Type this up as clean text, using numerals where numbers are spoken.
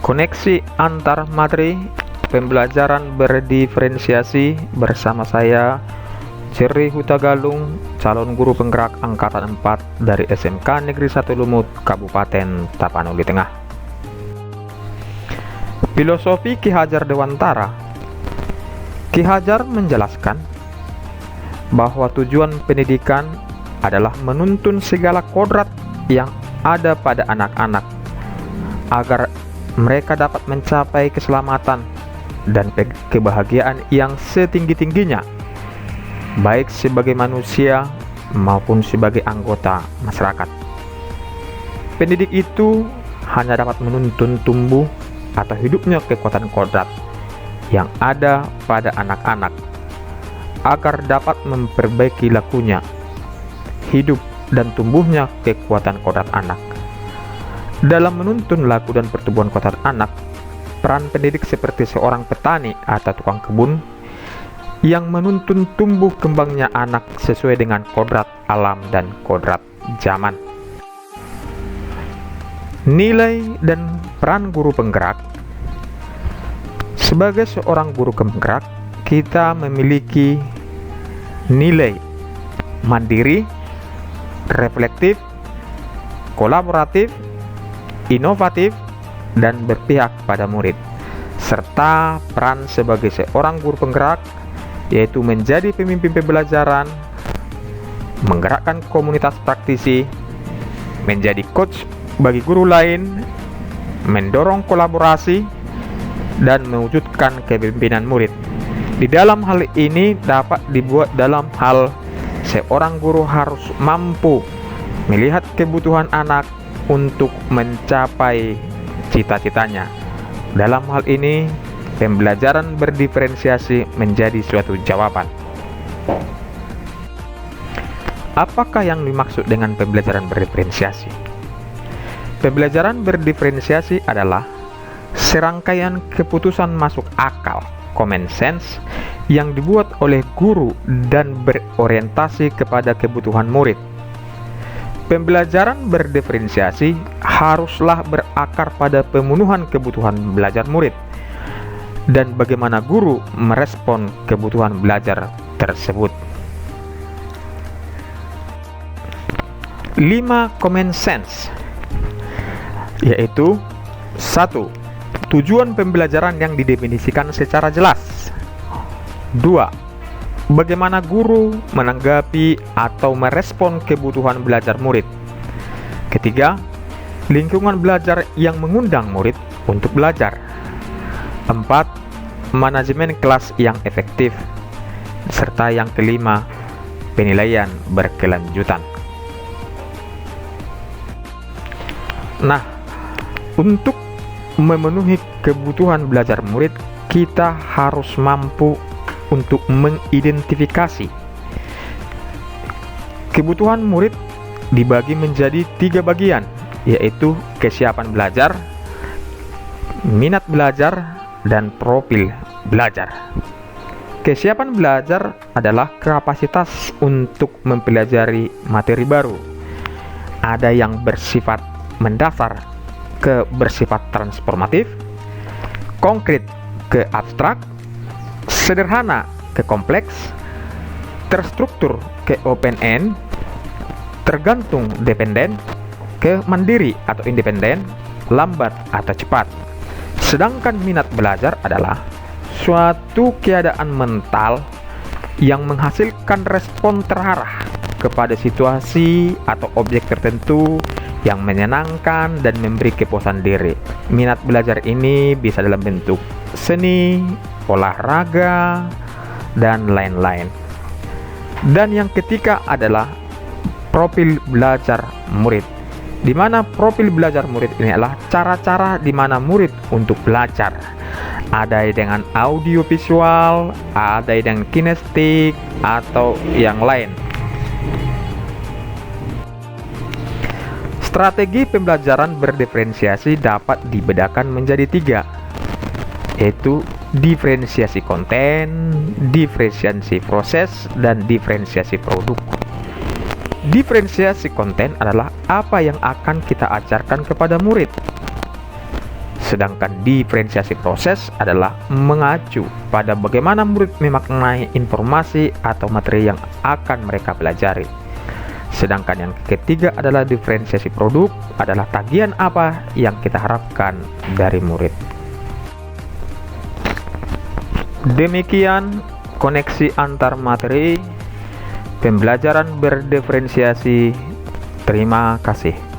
Koneksi antar materi pembelajaran berdiferensiasi bersama saya Jerry Hutagalung, calon guru penggerak angkatan 4 dari SMK Negeri 1 Lumut, Kabupaten Tapanuli Tengah. Filosofi Ki Hajar Dewantara. Ki Hajar menjelaskan bahwa tujuan pendidikan adalah menuntun segala kodrat yang ada pada anak-anak agar mereka dapat mencapai keselamatan dan kebahagiaan yang setinggi-tingginya, baik sebagai manusia maupun sebagai anggota masyarakat. Pendidik itu hanya dapat menuntun tumbuh atau hidupnya kekuatan kodrat yang ada pada anak-anak agar dapat memperbaiki lakunya, hidup dan tumbuhnya kekuatan kodrat anak. Dalam menuntun laku dan pertumbuhan kodrat anak, peran pendidik seperti seorang petani atau tukang kebun yang menuntun tumbuh kembangnya anak sesuai dengan kodrat alam dan kodrat zaman. Nilai dan peran guru penggerak. Sebagai seorang guru penggerak, kita memiliki nilai mandiri, reflektif, kolaboratif, inovatif, dan berpihak pada murid, serta peran sebagai seorang guru penggerak yaitu menjadi pemimpin pembelajaran, menggerakkan komunitas praktisi, menjadi coach bagi guru lain, mendorong kolaborasi, dan mewujudkan kepemimpinan murid. Di dalam hal ini dapat dibuat dalam hal seorang guru harus mampu melihat kebutuhan anak untuk mencapai cita-citanya. Dalam hal ini, pembelajaran berdiferensiasi menjadi suatu jawaban. Apakah yang dimaksud dengan pembelajaran berdiferensiasi? Pembelajaran berdiferensiasi adalah serangkaian keputusan masuk akal, common sense, yang dibuat oleh guru dan berorientasi kepada kebutuhan murid. Pembelajaran berdiferensiasi haruslah berakar pada pemenuhan kebutuhan belajar murid dan bagaimana guru merespon kebutuhan belajar tersebut. 5 common sense, yaitu 1. Tujuan pembelajaran yang didefinisikan secara jelas. 2. Bagaimana guru menanggapi atau merespon kebutuhan belajar murid. Ketiga, lingkungan belajar yang mengundang murid untuk belajar. 4. Manajemen kelas yang efektif. Serta yang kelima, penilaian berkelanjutan. Nah, untuk memenuhi kebutuhan belajar murid, kita harus mampu untuk mengidentifikasi kebutuhan murid dibagi menjadi 3 bagian, yaitu kesiapan belajar, minat belajar, dan profil belajar. Kesiapan belajar adalah kapasitas untuk mempelajari materi baru. Ada yang bersifat mendasar ke bersifat transformatif, konkret ke abstrak, sederhana ke kompleks, terstruktur ke open end, tergantung dependen ke mandiri atau independen, lambat atau cepat. Sedangkan minat belajar adalah suatu keadaan mental yang menghasilkan respon terarah kepada situasi atau objek tertentu yang menyenangkan dan memberi kepuasan diri. Minat belajar ini bisa dalam bentuk seni, olahraga, dan lain-lain. Dan yang ketiga adalah profil belajar murid, di mana profil belajar murid ini adalah cara-cara di mana murid untuk belajar. Ada dengan audio visual, ada dengan kinestetik, atau yang lain. Strategi pembelajaran berdiferensiasi dapat dibedakan menjadi 3, yaitu diferensiasi konten, diferensiasi proses, dan diferensiasi produk. Diferensiasi konten adalah apa yang akan kita ajarkan kepada murid. Sedangkan diferensiasi proses adalah mengacu pada bagaimana murid memaknai informasi atau materi yang akan mereka pelajari. Sedangkan yang ketiga adalah diferensiasi produk, adalah tagihan apa yang kita harapkan dari murid. Demikian koneksi antar materi pembelajaran berdiferensiasi. Terima kasih.